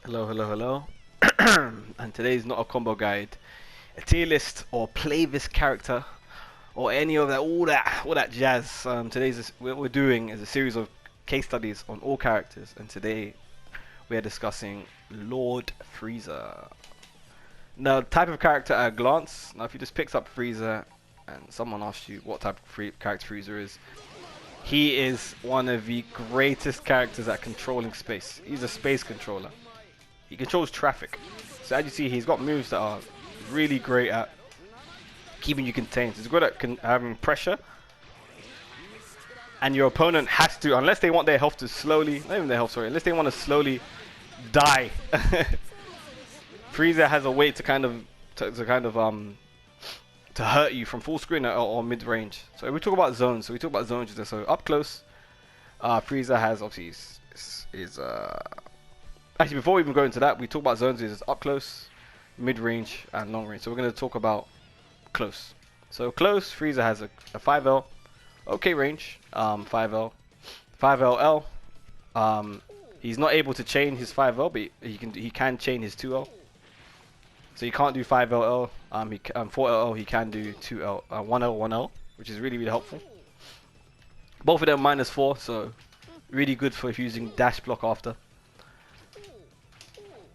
Hello, hello, hello. And today's not a combo guide, a tier list or play this character or any of that, all that jazz. What we're doing is a series of case studies on all characters, and today we are discussing Lord Frieza. Now, type of character at a glance. Now, if you just picked up Frieza and someone asks you what type of character Frieza is, he is one of the greatest characters at controlling space. He's a space controller. He controls traffic. So as you see, he's got moves that are really great at keeping you contained. He's good at having pressure. And your opponent has to, unless they want their health to slowly, not even their health, sorry, unless they want to slowly die. Frieza has a way to to hurt you from full screen or mid range. So we talk about zones. So up close, Frieza has obviously actually, before we even go into that, we talk about zones. Is up close, mid range, and long range. So we're going to talk about close. So close, Frieza has a 5L, okay range, 5L, 5LL. He's not able to chain his 5L, but he can chain his 2L. So he can't do 5LL. 4LL he can do 2L, 1L, 1L, which is really helpful. Both of them -4, so really good for if using dash block after.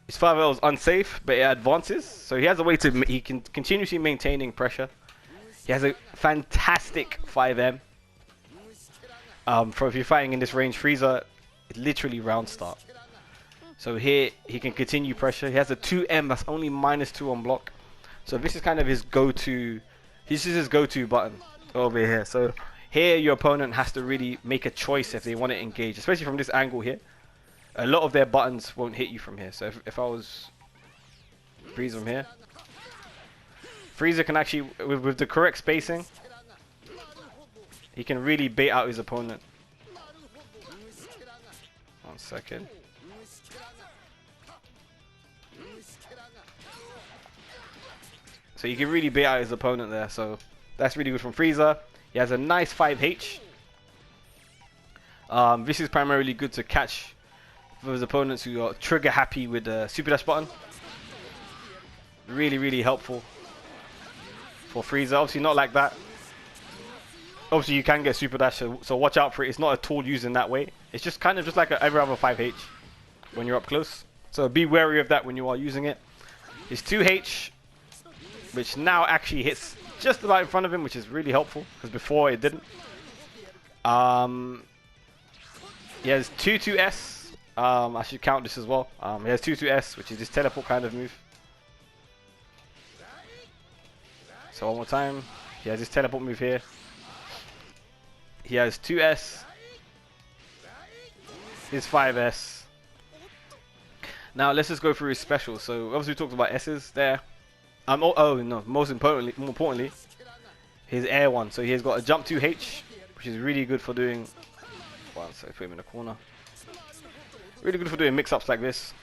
His 5L is unsafe, but it advances, so he has a way to he can continuously maintaining pressure. He has a fantastic 5M. For if you're fighting in this range, Frieza, it's literally round start. So here he can continue pressure. He has a 2M that's only -2 on block. So this is kind of his go-to. This is his go-to button over here. So here your opponent has to really make a choice if they want to engage, especially from this angle here. A lot of their buttons won't hit you from here. So if I was Frieza from here, Frieza can actually, with the correct spacing, he can really bait out his opponent. 1 second. So you can really bait out his opponent there. So that's really good from Frieza. He has a nice 5H. This is primarily good to catch for his opponents who are trigger happy with the super dash button. Really helpful for Frieza. Obviously not like that. Obviously you can get super dash, so watch out for it. It's not a tool used in that way. It's just kind of just like every other 5H when you're up close. So be wary of that when you are using it. His 2H, which now actually hits just about in front of him, which is really helpful because before it didn't. He has 2-2S. I should count this as well. He has 2-2S, which is this teleport kind of move. So one more time. He has this teleport move here. He has 2S. His 5S. Now let's just go through his specials. So obviously we talked about S's there. More importantly, his air one. So he has got a jump 2H, which is really good for doing. Well, so put him in the corner. Really good for doing mix-ups like this.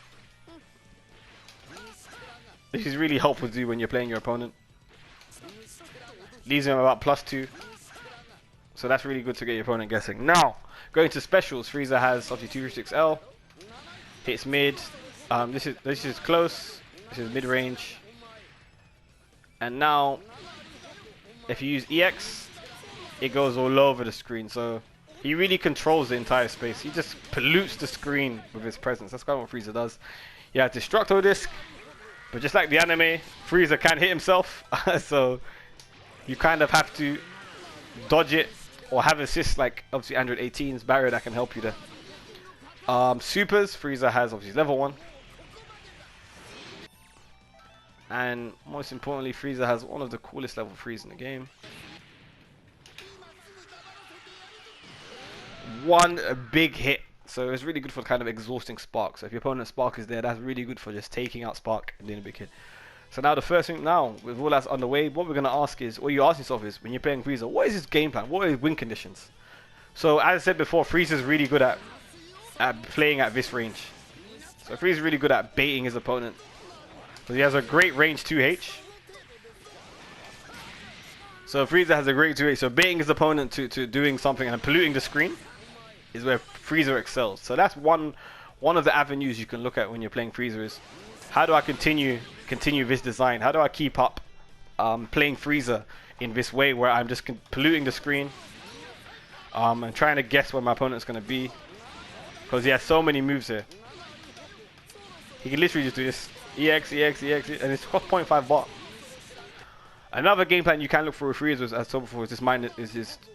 This is really helpful to do when you're playing your opponent. Leaves him about +2. So that's really good to get your opponent guessing. Now, going to specials, Frieza has obviously 236L. Hits mid. This is close. This is mid-range. And now, if you use EX, it goes all over the screen. So he really controls the entire space. He just pollutes the screen with his presence. That's kind of what Frieza does. You have Destructo Disc, but just like the anime, Frieza can't hit himself. So you kind of have to dodge it or have assists like obviously Android 18's barrier that can help you there. Supers, Frieza has obviously level 1. And most importantly, Frieza has one of the coolest level 3s in the game. One big hit, so it's really good for kind of exhausting Spark. So if your opponent's Spark is there, that's really good for just taking out Spark and doing a big hit. So now the first thing, now with all that's underway, what we're going to ask is, or you ask yourself is, when you're playing Frieza, what is his game plan? What are his win conditions? So as I said before, Frieza's really good at playing at this range. So Frieza's really good at baiting his opponent. So he has a great range 2H. So Frieza has a great 2H. So baiting his opponent to doing something and polluting the screen is where Frieza excels. So that's one one of the avenues you can look at when you're playing Frieza is, how do I continue this design? How do I keep up playing Frieza in this way where I'm just polluting the screen and trying to guess where my opponent's going to be, because he has so many moves here. He can literally just do this EX, EX, EX, and it's cost 0.5 bar. Another game plan you can look for with Frieza, as I said before, is his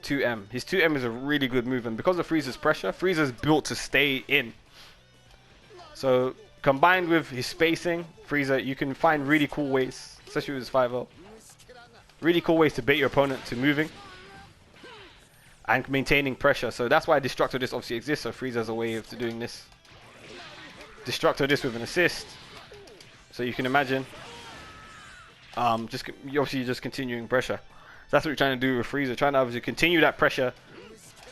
2M. His 2M is a really good move, and because of Frieza's pressure, Frieza's built to stay in. So combined with his spacing, Frieza, you can find really cool ways, especially with his 5L, really cool ways to bait your opponent to moving and maintaining pressure. So that's why Destructo Disc obviously exists. So Frieza has a way of doing this. Destructo Disc with an assist. So you can imagine, you're obviously just continuing pressure. That's what you're trying to do with Frieza, trying to obviously continue that pressure.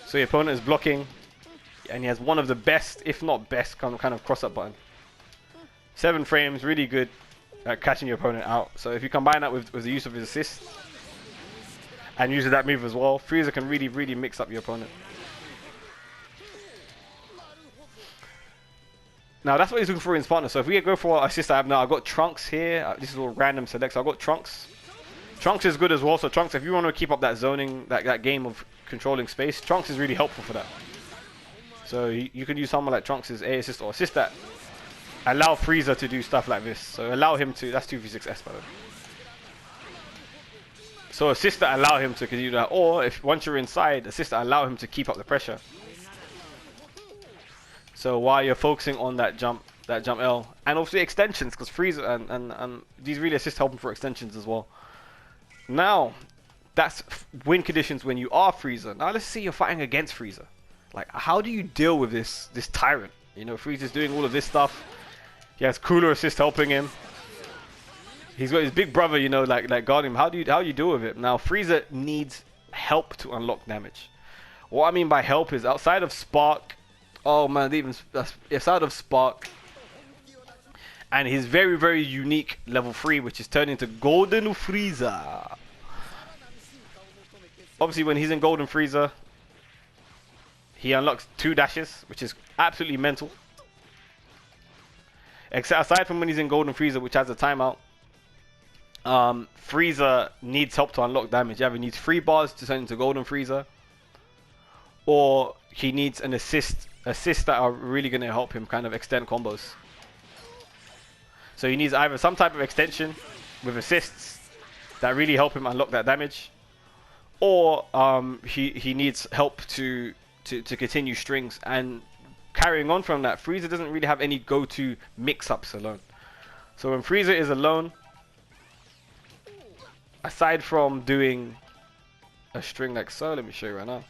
So your opponent is blocking, and he has one of the best, if not best, kind of cross-up button. 7 frames, really good at catching your opponent out. So if you combine that with the use of his assist and using that move as well, Frieza can really mix up your opponent. Now that's what he's looking for in his partner. So if we go for assist I have now, I've got Trunks here. This is all random selects. I've got Trunks. Trunks is good as well. So Trunks, if you want to keep up that zoning, that game of controlling space, Trunks is really helpful for that. So you can use someone like Trunks' A assist or assist that allow Frieza to do stuff like this. So allow him to, that's 2v6S by the way. So assist that allow him to do that, or if once you're inside, assist that allow him to keep up the pressure. So while you're focusing on that jump L, and obviously extensions, because Frieza and these really assist helping for extensions as well. Now, that's win conditions when you are Frieza. Now let's say you're fighting against Frieza. Like, how do you deal with this tyrant? You know, Frieza's doing all of this stuff. He has cooler assist helping him. He's got his big brother, you know, like guarding him. How do you deal with it? Now Frieza needs help to unlock damage. What I mean by help is outside of Spark. Oh man, even outside of Spark and his very unique level 3, which is turned into Golden Frieza. Obviously, when he's in Golden Frieza, he unlocks 2 dashes, which is absolutely mental. Except aside from when he's in Golden Frieza, which has a timeout, Frieza needs help to unlock damage. He either needs 3 bars to turn into Golden Frieza, or he needs an assists that are really going to help him kind of extend combos. So he needs either some type of extension with assists that really help him unlock that damage, or he needs help to continue strings. And carrying on from that, Frieza doesn't really have any go-to mix-ups alone. So when Frieza is alone, aside from doing a string like so, let me show you right now.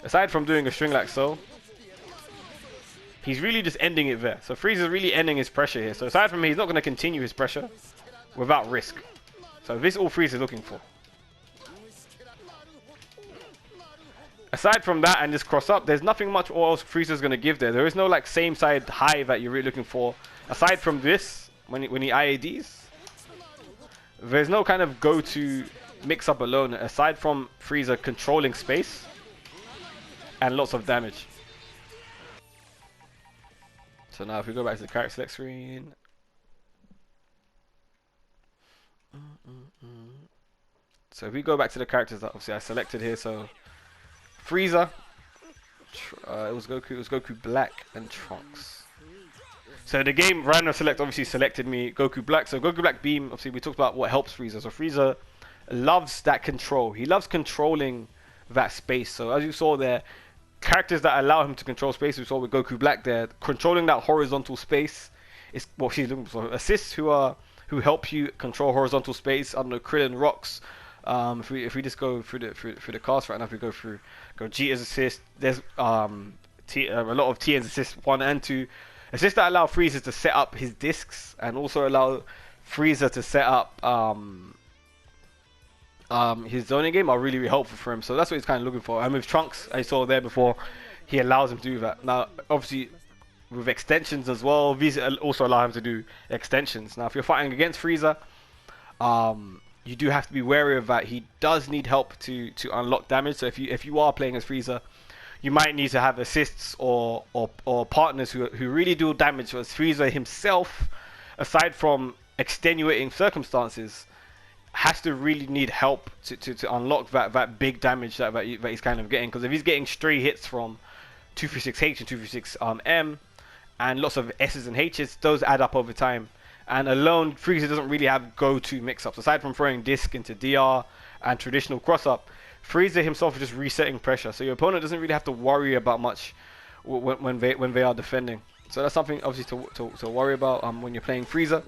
Aside from doing a string like so, he's really just ending it there. So Frieza's really ending his pressure here. So aside from me, he's not going to continue his pressure without risk. So this is all Frieza's looking for. Aside from that and this cross up, there's nothing much else Frieza's going to give there. There is no like same side high that you're really looking for. Aside from this, when he IADs, there's no kind of go-to mix-up alone, aside from Frieza controlling space and lots of damage. So now if we go back to the character select screen. So if we go back to the characters that obviously I selected here, so Frieza, it was Goku Black and Trunks. So the game random select obviously selected me Goku Black. So Goku Black Beam, obviously we talked about what helps Frieza. So Frieza loves that control. He loves controlling that space. So as you saw there, characters that allow him to control space, we saw with Goku Black there, controlling that horizontal space is what she's looking for. Assists who help you control horizontal space. I don't know, Krillin, Rocks. If we just go through the cast right now, if we go Gogeta's assist, there's a lot of Tien's assists 1 and 2. Assists that allow Frieza to set up his discs and also allow Frieza to set up his zoning game are really helpful for him. So that's what he's kind of looking for. And with Trunks, I saw there before, he allows him to do that. Now, obviously, with extensions as well, these also allow him to do extensions. Now, if you're fighting against Frieza, you do have to be wary of that. He does need help to unlock damage. So if you are playing as Frieza, you might need to have assists or partners who really do damage. Whereas Frieza himself, aside from extenuating circumstances, has to really need help to unlock that big damage that he's kind of getting. Because if he's getting stray hits from 236H and 236M and lots of S's and H's, those add up over time. And alone, Frieza doesn't really have go-to mix-ups. Aside from throwing disc into DR and traditional cross-up, Frieza himself is just resetting pressure. So your opponent doesn't really have to worry about much when they are defending. So that's something obviously to worry about when you're playing Frieza.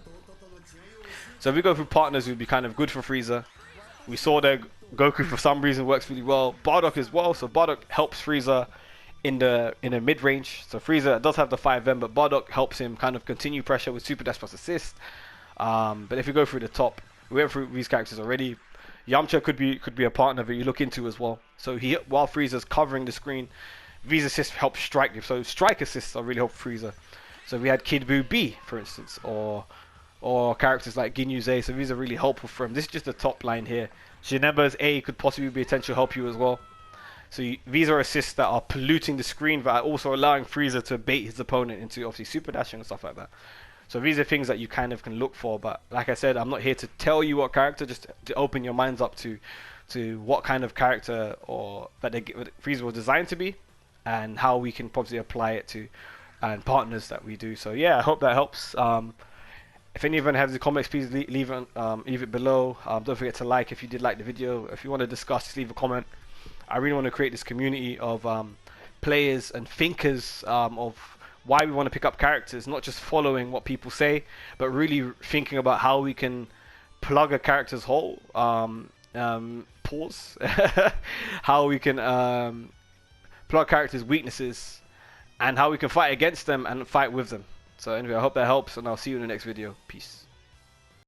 So if we go through partners who'd be kind of good for Frieza, we saw that Goku for some reason works really well. Bardock as well. So Bardock helps Frieza in the mid-range. So Frieza does have the 5M, but Bardock helps him kind of continue pressure with Super Dash plus assist. But if you go through the top, we went through these characters already. Yamcha could be a partner that you look into as well. So while Frieza's covering the screen, these assists help strike. So strike assists are really help Frieza. So we had Kid Buu B, for instance, or characters like Ginyu Zay. So these are really helpful for him. This is just the top line here. Shineba's A could possibly be a potential help you as well. So these are assists that are polluting the screen, but are also allowing Frieza to bait his opponent into obviously super dashing and stuff like that. So these are things that you kind of can look for. But like I said, I'm not here to tell you what character, just to open your minds up to what kind of character or that Frieza was designed to be, and how we can probably apply it to and partners that we do. So yeah, I hope that helps. If anyone has any comments, please leave it below. Don't forget to like if you did like the video. If you want to discuss, just leave a comment. I really want to create this community of players and thinkers of why we want to pick up characters, not just following what people say, but really thinking about how we can plug a character's hole, pause, how we can plug characters' weaknesses, and how we can fight against them and fight with them. So anyway, I hope that helps, and I'll see you in the next video. Peace.